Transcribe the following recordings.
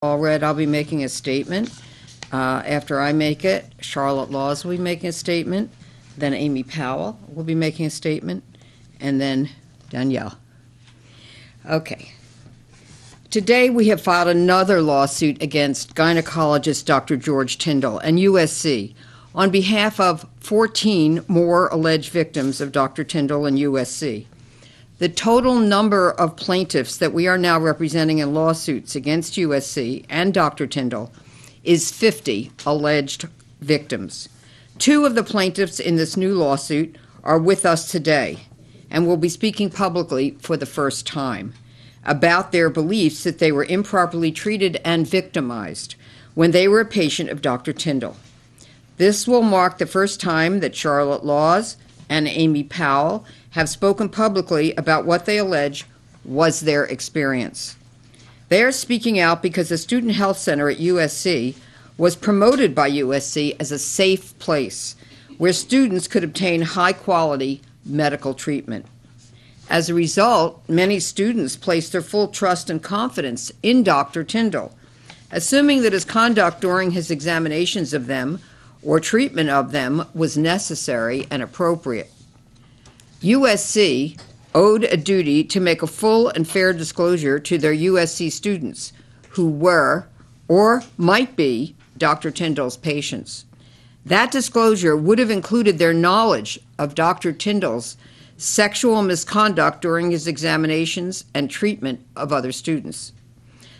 Allred, I'll be making a statement. After I make it, Charlotte Laws will be making a statement. Then Amy Powell will be making a statement. And then Danielle. Okay. Today we have filed another lawsuit against gynecologist Dr. George Tyndall and USC on behalf of 14 more alleged victims of Dr. Tyndall and USC. The total number of plaintiffs that we are now representing in lawsuits against USC and Dr. Tyndall is 50 alleged victims. 2 of the plaintiffs in this new lawsuit are with us today and will be speaking publicly for the first time about their beliefs that they were improperly treated and victimized when they were a patient of Dr. Tyndall. This will mark the first time that Charlotte Laws and Amy Powell have spoken publicly about what they allege was their experience. They are speaking out because the Student Health Center at USC was promoted by USC as a safe place where students could obtain high-quality medical treatment. As a result, many students placed their full trust and confidence in Dr. Tyndall, assuming that his conduct during his examinations of them or treatment of them was necessary and appropriate. USC owed a duty to make a full and fair disclosure to their USC students who were or might be Dr. Tyndall's patients. That disclosure would have included their knowledge of Dr. Tyndall's sexual misconduct during his examinations and treatment of other students.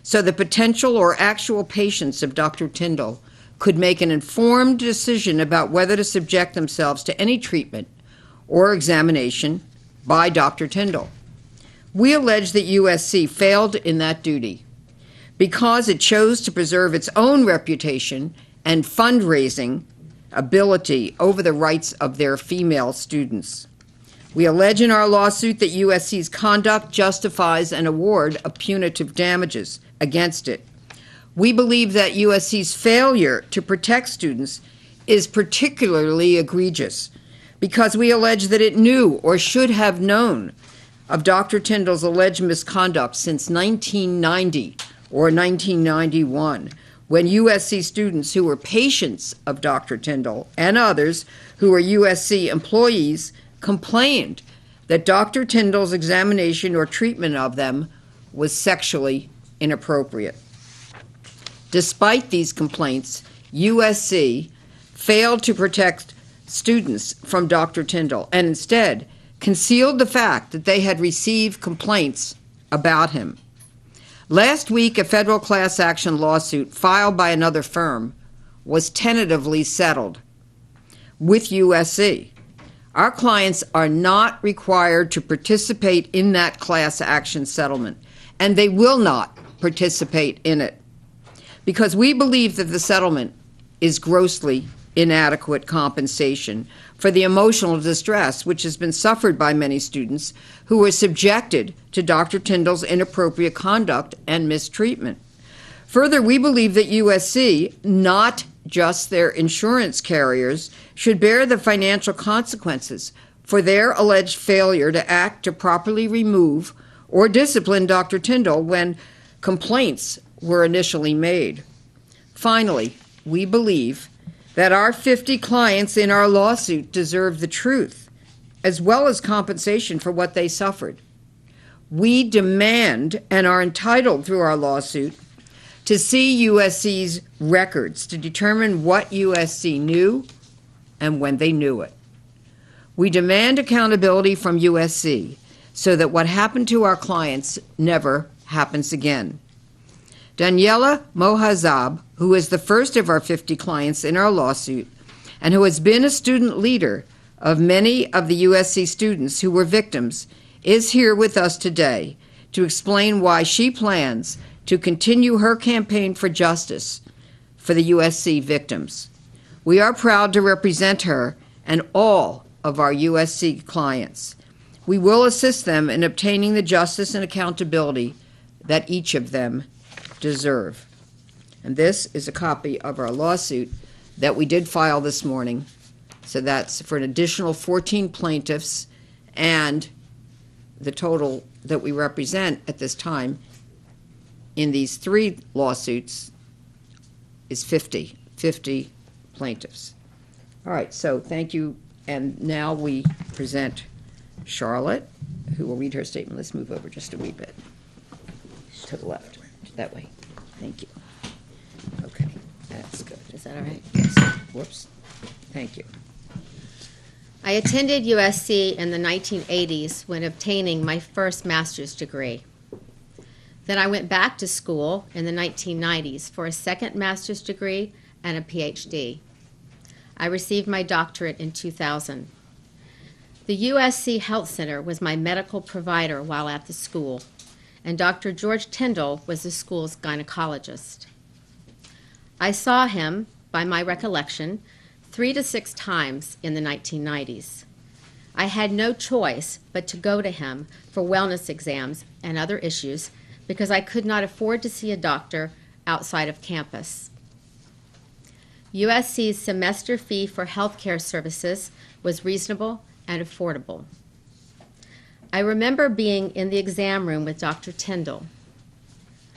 So the potential or actual patients of Dr. Tyndall could make an informed decision about whether to subject themselves to any treatment or examination by Dr. Tyndall. We allege that USC failed in that duty because it chose to preserve its own reputation and fundraising ability over the rights of their female students. We allege in our lawsuit that USC's conduct justifies an award of punitive damages against it. We believe that USC's failure to protect students is particularly egregious because we allege that it knew or should have known of Dr. Tyndall's alleged misconduct since 1990 or 1991, when USC students who were patients of Dr. Tyndall and others who were USC employees complained that Dr. Tyndall's examination or treatment of them was sexually inappropriate. Despite these complaints, USC failed to protect students from Dr. Tyndall and instead concealed the fact that they had received complaints about him. Last week, a federal class action lawsuit filed by another firm was tentatively settled with USC. Our clients are not required to participate in that class action settlement, and they will not participate in it because we believe that the settlement is grossly inadequate compensation for the emotional distress which has been suffered by many students who were subjected to Dr. Tyndall's inappropriate conduct and mistreatment. Further, we believe that USC, not just their insurance carriers, should bear the financial consequences for their alleged failure to act to properly remove or discipline Dr. Tyndall when complaints were initially made. Finally, we believe that our 50 clients in our lawsuit deserve the truth, as well as compensation for what they suffered. We demand and are entitled through our lawsuit to see USC's records to determine what USC knew and when they knew it. We demand accountability from USC so that what happened to our clients never happens again. Daniela Mohazab, who is the first of our 50 clients in our lawsuit and who has been a student leader of many of the USC students who were victims, is here with us today to explain why she plans to continue her campaign for justice for the USC victims. We are proud to represent her and all of our USC clients. We will assist them in obtaining the justice and accountability that each of them deserve. And this is a copy of our lawsuit that we did file this morning. So that's for an additional 14 plaintiffs, and the total that we represent at this time in these 3 lawsuits is 50 plaintiffs. All right, so thank you. And now we present Charlotte, who will read her statement. Let's move over just a wee bit to the left, that way. Thank you. Okay, that's good. Is that all right? Yes. Whoops. Thank you. I attended USC in the 1980s when obtaining my first master's degree. Then I went back to school in the 1990s for a second master's degree and a PhD. I received my doctorate in 2000. The USC Health Center was my medical provider while at the school, and Dr. George Tyndall was the school's gynecologist. I saw him, by my recollection, 3 to 6 times in the 1990s. I had no choice but to go to him for wellness exams and other issues because I could not afford to see a doctor outside of campus. USC's semester fee for healthcare services was reasonable and affordable. I remember being in the exam room with Dr. Tyndall.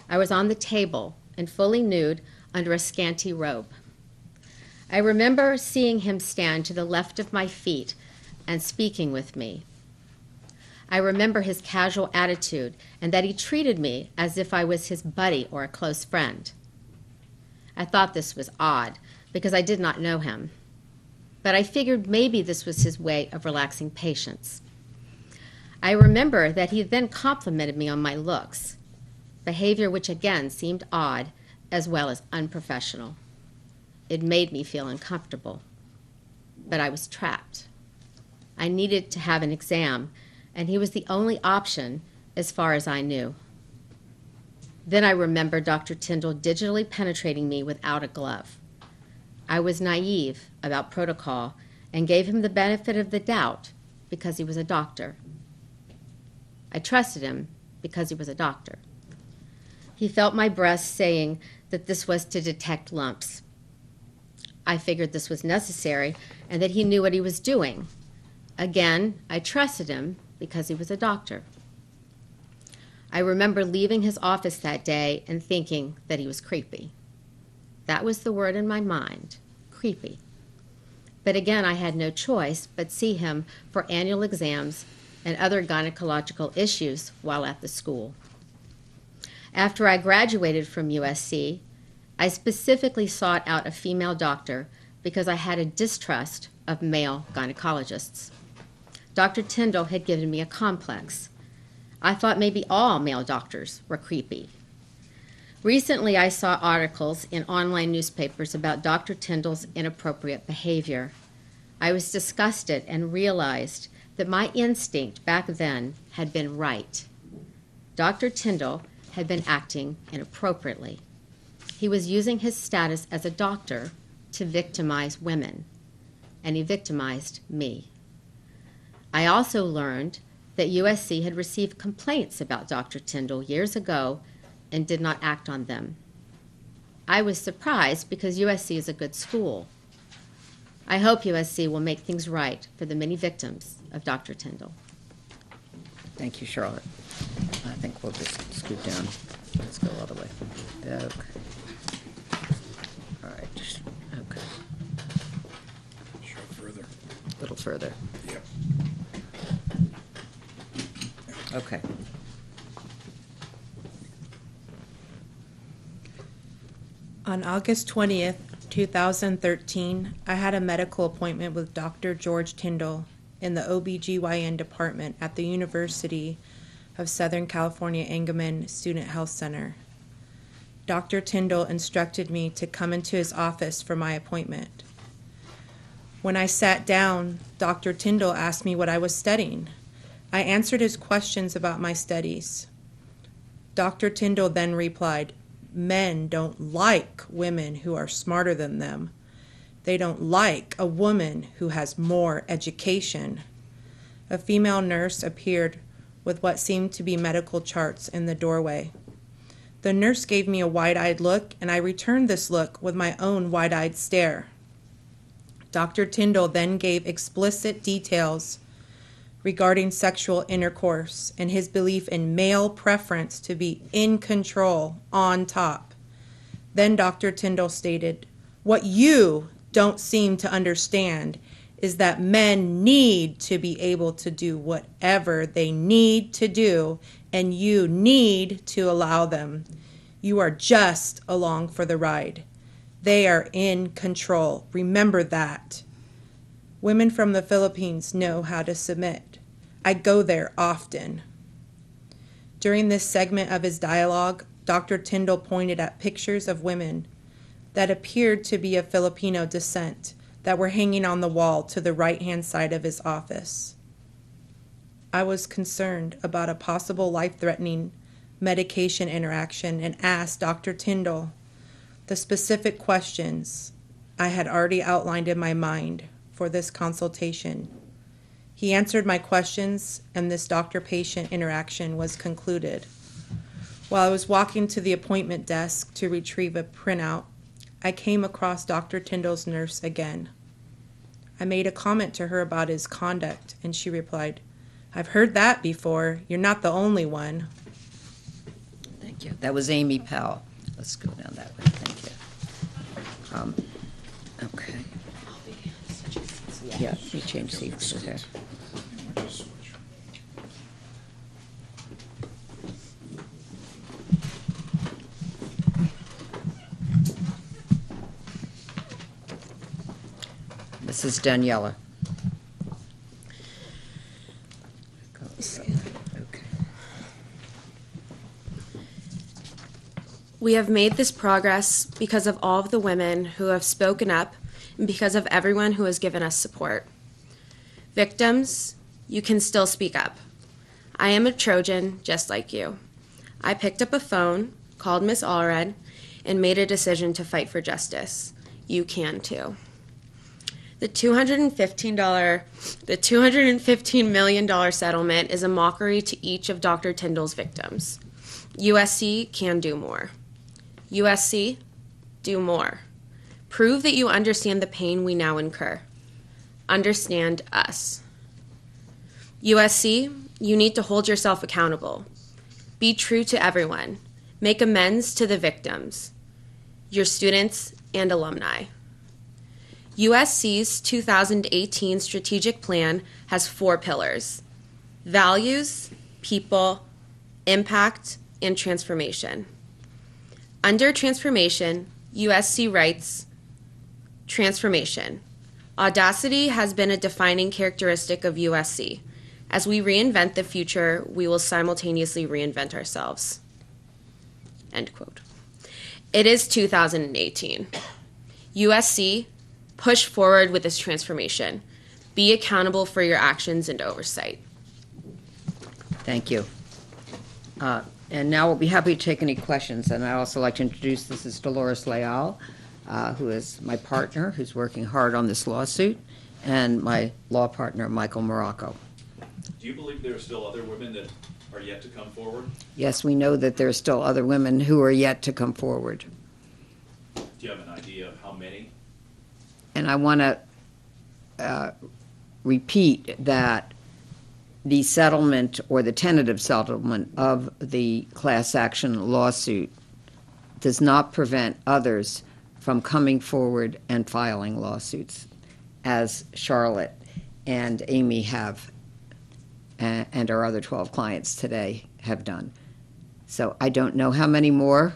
I was on the table and fully nude under a scanty robe. I remember seeing him stand to the left of my feet and speaking with me. I remember his casual attitude and that he treated me as if I was his buddy or a close friend. I thought this was odd because I did not know him, but I figured maybe this was his way of relaxing patients. I remember that he then complimented me on my looks, behavior which again seemed odd as well as unprofessional. It made me feel uncomfortable, but I was trapped. I needed to have an exam, and he was the only option as far as I knew. Then I remember Dr. Tyndall digitally penetrating me without a glove. I was naive about protocol and gave him the benefit of the doubt because he was a doctor. I trusted him because he was a doctor. He felt my breast saying that this was to detect lumps. I figured this was necessary and that he knew what he was doing. Again, I trusted him because he was a doctor. I remember leaving his office that day and thinking that he was creepy. That was the word in my mind, creepy. But again, I had no choice but see him for annual exams and other gynecological issues while at the school. After I graduated from USC, I specifically sought out a female doctor because I had a distrust of male gynecologists. Dr. Tyndall had given me a complex. I thought maybe all male doctors were creepy. Recently, I saw articles in online newspapers about Dr. Tyndall's inappropriate behavior. I was disgusted and realized that my instinct back then had been right. Dr. Tyndall had been acting inappropriately. He was using his status as a doctor to victimize women, and he victimized me. I also learned that USC had received complaints about Dr. Tyndall years ago and did not act on them. I was surprised because USC is a good school. I hope USC will make things right for the many victims of Dr. Tyndall. Thank you, Charlotte. I think we'll just scoot down. Let's go all the way. Okay. All right. Okay. Sure, further. A little further. Yep. Okay. On August 20th, 2013, I had a medical appointment with Dr. George Tyndall in the OBGYN department at the University of Southern California Engelman Student Health Center. Dr. Tyndall instructed me to come into his office for my appointment. When I sat down, Dr. Tyndall asked me what I was studying. I answered his questions about my studies. Dr. Tyndall then replied, "Men don't like women who are smarter than them. They don't like a woman who has more education." A female nurse appeared with what seemed to be medical charts in the doorway. The nurse gave me a wide-eyed look, and I returned this look with my own wide-eyed stare. Dr. Tyndall then gave explicit details regarding sexual intercourse and his belief in male preference to be in control, on top. Then Dr. Tyndall stated, "What you don't seem to understand is that men need to be able to do whatever they need to do, and you need to allow them. You are just along for the ride. They are in control. Remember that. Women from the Philippines know how to submit. I go there often." During this segment of his dialogue, Dr. Tyndall pointed at pictures of women that appeared to be of Filipino descent that were hanging on the wall to the right-hand side of his office. I was concerned about a possible life-threatening medication interaction and asked Dr. Tyndall the specific questions I had already outlined in my mind for this consultation. He answered my questions, and this doctor-patient interaction was concluded. While I was walking to the appointment desk to retrieve a printout, I came across Dr. Tyndall's nurse again. I made a comment to her about his conduct, and she replied, "I've heard that before. You're not the only one." Thank you. That was Amy Powell. Let's go down that way. Thank you. Okay. Yeah, we change seats there. Mrs. Daniela. Okay. We have made this progress because of all of the women who have spoken up and because of everyone who has given us support. Victims, you can still speak up. I am a Trojan just like you. I picked up a phone, called Miss Allred, and made a decision to fight for justice. You can too. The $215 million settlement is a mockery to each of Dr. Tyndall's victims. USC can do more. USC, do more. Prove that you understand the pain we now incur. Understand us. USC, you need to hold yourself accountable. Be true to everyone. Make amends to the victims, your students and alumni. USC's 2018 strategic plan has 4 pillars: values, people, impact, and transformation. Under transformation, USC writes, transformation. Audacity has been a defining characteristic of USC. As we reinvent the future, we will simultaneously reinvent ourselves. End quote. It is 2018. USC, push forward with this transformation. Be accountable for your actions and oversight. Thank you. And now we'll be happy to take any questions. And I'd also like to introduce, this is Dolores Leal, who is my partner, who's working hard on this lawsuit, and my law partner, Michael Morocco. Do you believe there are still other women that are yet to come forward? Yes, we know that there are still other women who are yet to come forward. Do you have an idea of how many? And I want to repeat that the settlement or the tentative settlement of the class action lawsuit does not prevent others from coming forward and filing lawsuits, as Charlotte and Amy have, and our other 12 clients today have done. So I don't know how many more,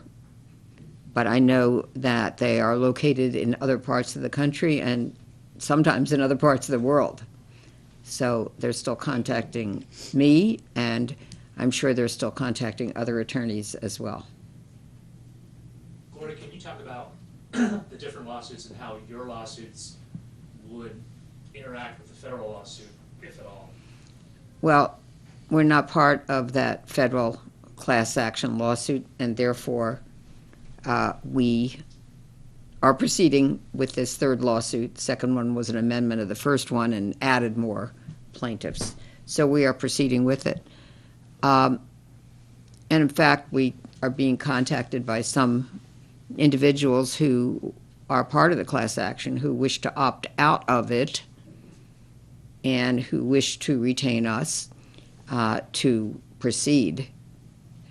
but I know that they are located in other parts of the country and sometimes in other parts of the world. So they're still contacting me, and I'm sure they're still contacting other attorneys as well. Gloria, can you talk about the different lawsuits and how your lawsuits would interact with the federal lawsuit, if at all? Well, we're not part of that federal class action lawsuit, and therefore we are proceeding with this third lawsuit. The second one was an amendment of the first one and added more plaintiffs. So we are proceeding with it. And in fact, we are being contacted by some individuals who are part of the class action who wish to opt out of it and who wish to retain us to proceed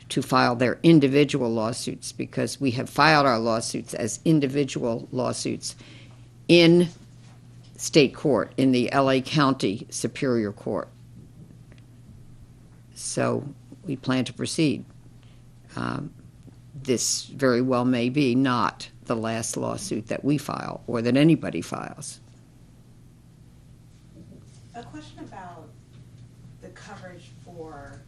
to file their individual lawsuits, because we have filed our lawsuits as individual lawsuits in state court, in the LA County Superior Court. So we plan to proceed. This very well may be not the last lawsuit that we file or that anybody files. A question about the coverage for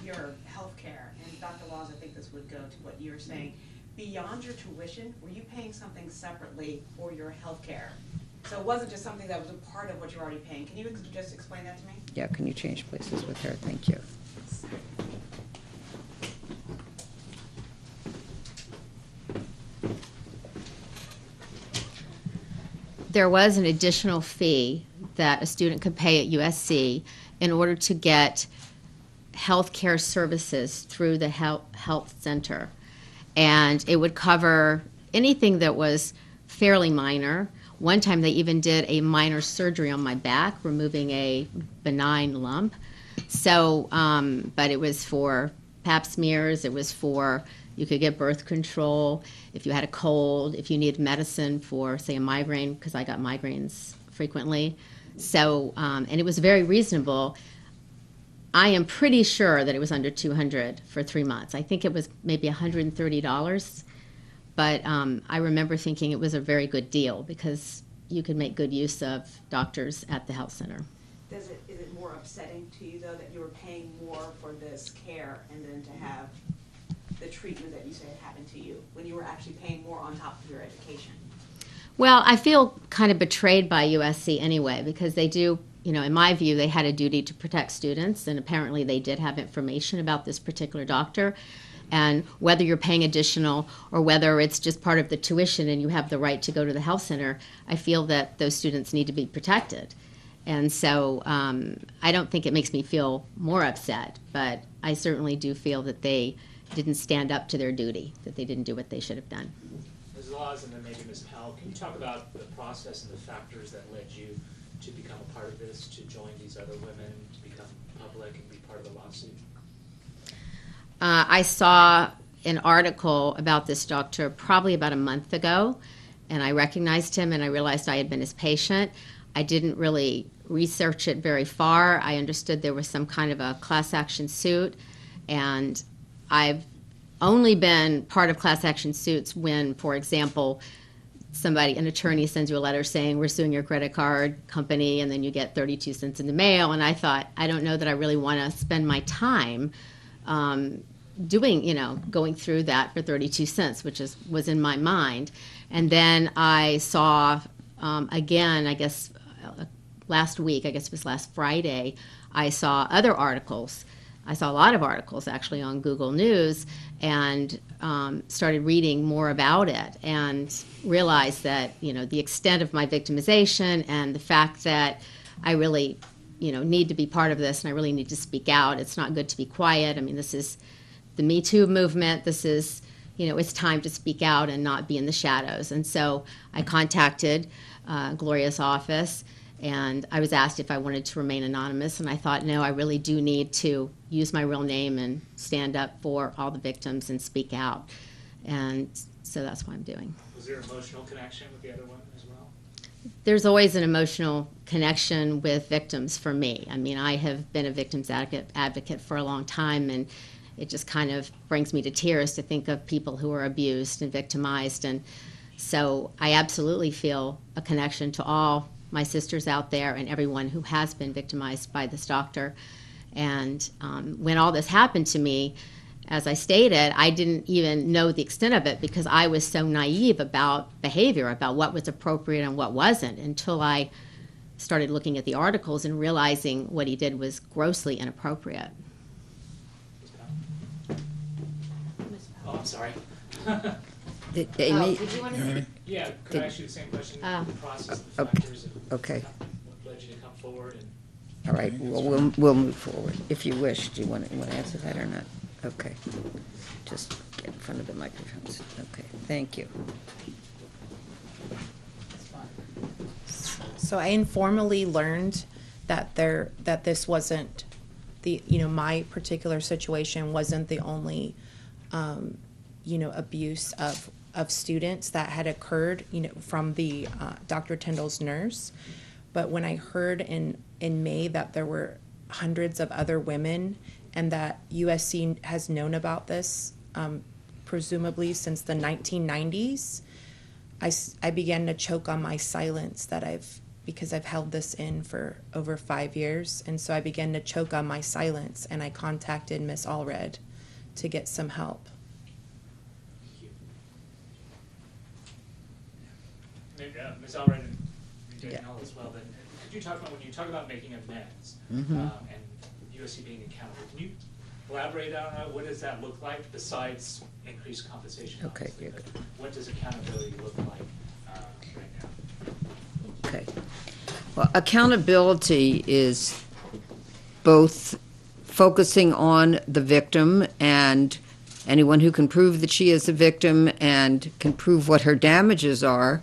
your health care, and Dr. Laws, I think this would go to what you were saying. Beyond your tuition, were you paying something separately for your health care? So it wasn't just something that was a part of what you're already paying. Can you just explain that to me? Yeah, can you change places with her? Thank you. There was an additional fee that a student could pay at USC in order to get health care services through the health center. And it would cover anything that was fairly minor. One time they even did a minor surgery on my back, removing a benign lump. So, but it was for pap smears, it was for, you could get birth control, if you had a cold, if you needed medicine for, say, a migraine, because I got migraines frequently. So, and it was very reasonable. I am pretty sure that it was under $200 for 3 months. I think it was maybe $130. But I remember thinking it was a very good deal because you could make good use of doctors at the health center. Is it more upsetting to you, though, that you were paying more for this care and then to have the treatment that you said happened to you when you were actually paying more on top of your education? Well, I feel kind of betrayed by USC anyway, because they do, you know, in my view, they had a duty to protect students, and apparently they did have information about this particular doctor. And whether you're paying additional or whether it's just part of the tuition and you have the right to go to the health center, I feel that those students need to be protected. And so I don't think it makes me feel more upset, but I certainly do feel that they didn't stand up to their duty, that they didn't do what they should have done. Ms. Laws and then maybe Ms. Powell, can you talk about the process and the factors that led you to become a part of this, to join these other women, to become public and be part of the lawsuit? I saw an article about this doctor probably about a month ago, and I recognized him and I realized I had been his patient. I didn't really research it very far. I understood there was some kind of a class action suit, and I've only been part of class action suits when, for example, an attorney sends you a letter saying we're suing your credit card company, and then you get 32 cents in the mail. And I thought, I don't know that I really want to spend my time going through that for 32 cents, which was in my mind. And then I saw, again, I guess last week, I guess it was last Friday, I saw other articles. I saw a lot of articles actually on Google News, and started reading more about it and realized that, you know, the extent of my victimization and the fact that I really, you know, need to be part of this and I really need to speak out. It's not good to be quiet. I mean, this is the Me Too movement. This is, you know, it's time to speak out and not be in the shadows. And so I contacted Gloria's office, and I was asked if I wanted to remain anonymous, and I thought, no, I really do need to use my real name and stand up for all the victims and speak out. And so that's what I'm doing. Was there an emotional connection with the other women as well? There's always an emotional connection with victims for me. I mean, I have been a victims advocate for a long time, and it just kind of brings me to tears to think of people who are abused and victimized. And so I absolutely feel a connection to all my sisters out there and everyone who has been victimized by this doctor. And when all this happened to me, as I stated, I didn't even know the extent of it because I was so naive about behavior, about what was appropriate and what wasn't, until I started looking at the articles and realizing what he did was grossly inappropriate. Oh, I'm sorry. Did Did Amy? you want to? Yeah, could I ask you the same question? Oh. The process, the Okay. factors, and Okay. what led you to come forward? And All right, well, we'll move forward, if you wish. Do you want to answer that or not? Okay. Just get in front of the microphones. Okay, thank you. So I informally learned that this wasn't my particular situation wasn't the only, abuse of students that had occurred, from the Dr. Tyndall's nurse. But when I heard in May that there were hundreds of other women and that USC has known about this, presumably since the 1990s, I began to choke on my silence because I've held this in for over 5 years. And so I began to choke on my silence, and I contacted Miss Allred to get some help. Maybe, Ms. Allred and Danielle as well, then could you talk about, when you talk about making amends and USC being accountable, can you elaborate on that? What does that look like besides increased compensation? Okay, obviously, you're but good. what does accountability look like right now? Okay. Well, accountability is both focusing on the victim and anyone who can prove that she is a victim and can prove what her damages are,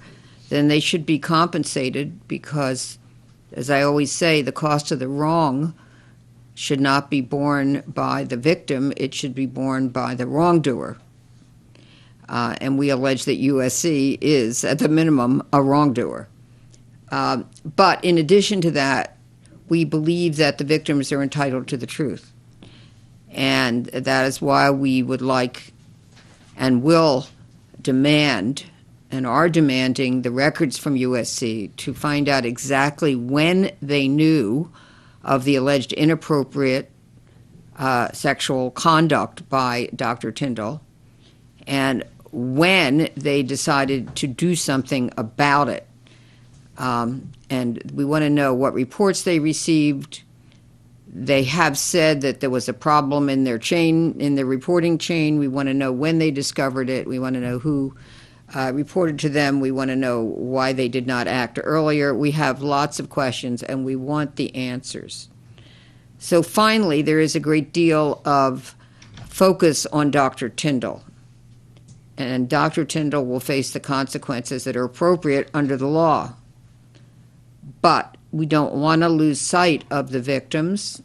then they should be compensated because, as I always say, the cost of the wrong should not be borne by the victim, it should be borne by the wrongdoer. And we allege that USC is, at the minimum, a wrongdoer. But in addition to that, we believe that the victims are entitled to the truth. And that is why we would like and will demand and are demanding the records from USC to find out exactly when they knew of the alleged inappropriate sexual conduct by Dr. Tyndall and when they decided to do something about it. And we want to know what reports they received. They have said that there was a problem in their chain, in their reporting chain. We want to know when they discovered it. We want to know who reported to them. We want to know why they did not act earlier. We have lots of questions, and we want the answers. So finally, there is a great deal of focus on Dr. Tyndall. And Dr. Tyndall will face the consequences that are appropriate under the law. But we don't want to lose sight of the victims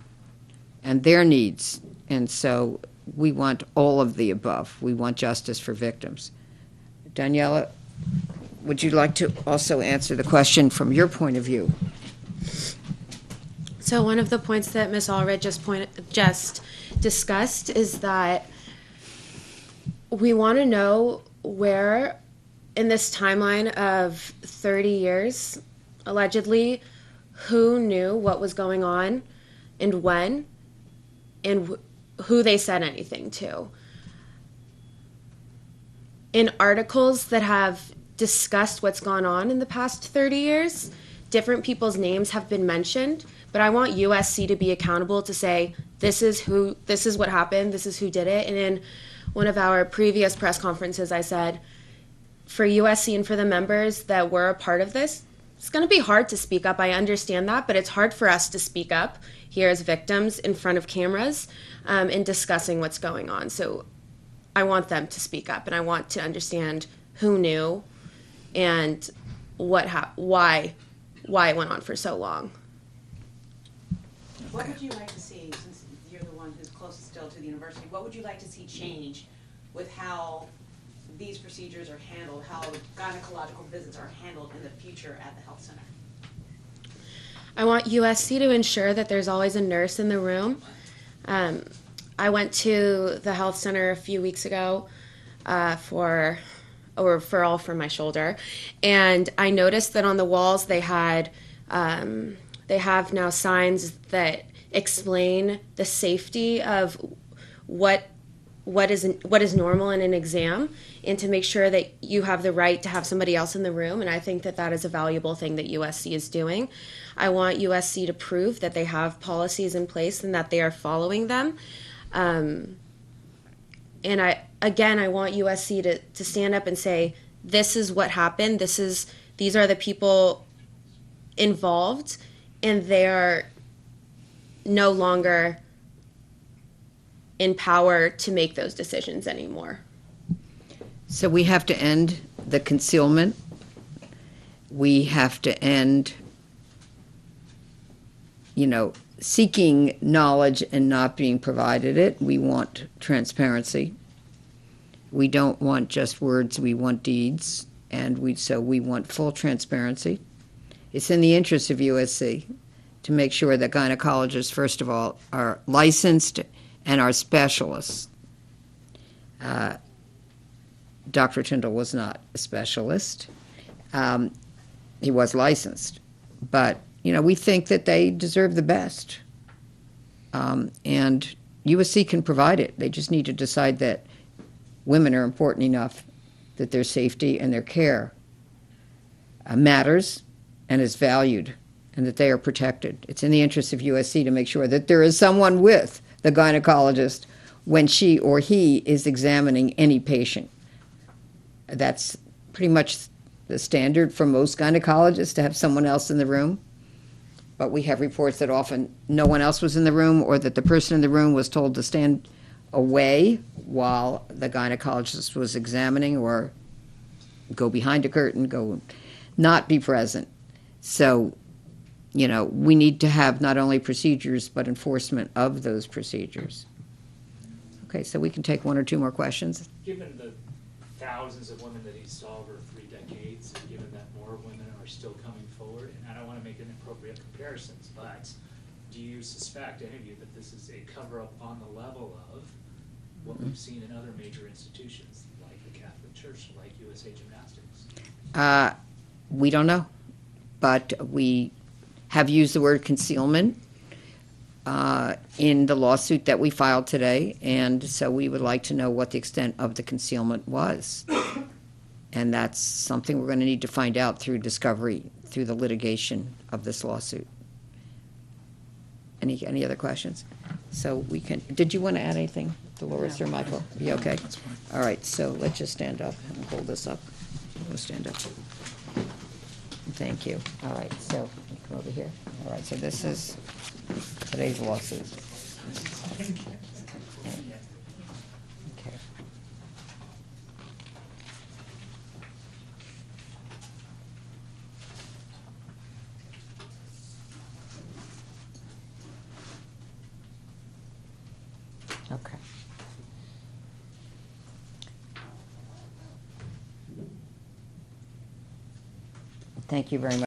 and their needs. And so we want all of the above. We want justice for victims. Daniela, would you like to also answer the question from your point of view? So one of the points that Ms. Allred just discussed is that we want to know where in this timeline of 30 years, allegedly, who knew what was going on and when, and who they said anything to. In articles that have discussed what's gone on in the past 30 years, different people's names have been mentioned, but I want USC to be accountable to say, this is what happened, this is who did it. And in one of our previous press conferences, I said, for USC and for the members that were a part of this, it's going to be hard to speak up. I understand that, but it's hard for us to speak up here as victims in front of cameras in discussing what's going on. So I want them to speak up, and I want to understand who knew and why it went on for so long. What would you like to see, since you're the one who's closest still to the university, what would you like to see change with how these procedures are handled, how gynecological visits are handled in the future at the health center? I want USC to ensure that there's always a nurse in the room. I went to the health center a few weeks ago for a referral for my shoulder, and I noticed that on the walls they have now signs that explain the safety of what is normal in an exam, and to make sure that you have the right to have somebody else in the room. And I think that that is a valuable thing that USC is doing. I want USC to prove that they have policies in place and that they are following them. And I want USC to stand up and say, this is what happened. These are the people involved, and they are no longer in power to make those decisions anymore. So we have to end the concealment. We have to end seeking knowledge and not being provided it. We want transparency. We don't want just words, we want deeds, and we want full transparency. It's in the interest of USC to make sure that gynecologists, first of all, are licensed and are specialists. Dr. Tyndall was not a specialist. He was licensed. But, we think that they deserve the best. And USC can provide it. They just need to decide that women are important enough that their safety and their care matters and is valued, and that they are protected. It's in the interest of USC to make sure that there is someone with the gynecologist when she or he is examining any patient. That's pretty much the standard for most gynecologists, to have someone else in the room. But we have reports that often no one else was in the room, or that the person in the room was told to stand away while the gynecologist was examining, or go behind a curtain, not be present. So, we need to have not only procedures, but enforcement of those procedures. Okay, so we can take one or two more questions. Given the thousands of women that he saw over 3 decades, and given that more women are still coming forward, and I don't want to make inappropriate comparisons, but do you suspect, any of you, that this is a cover-up on the level of what we've seen in other major institutions, like the Catholic Church, like USA Gymnastics? We don't know, but we have used the word concealment in the lawsuit that we filed today, and so we would like to know what the extent of the concealment was. And that's something we're going to need to find out through discovery, through the litigation of this lawsuit. Any other questions? So we can, did you want to add anything, Dolores or Michael? You okay? That's fine. All right, so let's just stand up and hold this up. We'll stand up. Thank you. All right, so come over here. All right, so this is today's lawsuit. Okay. Okay. Thank you very much.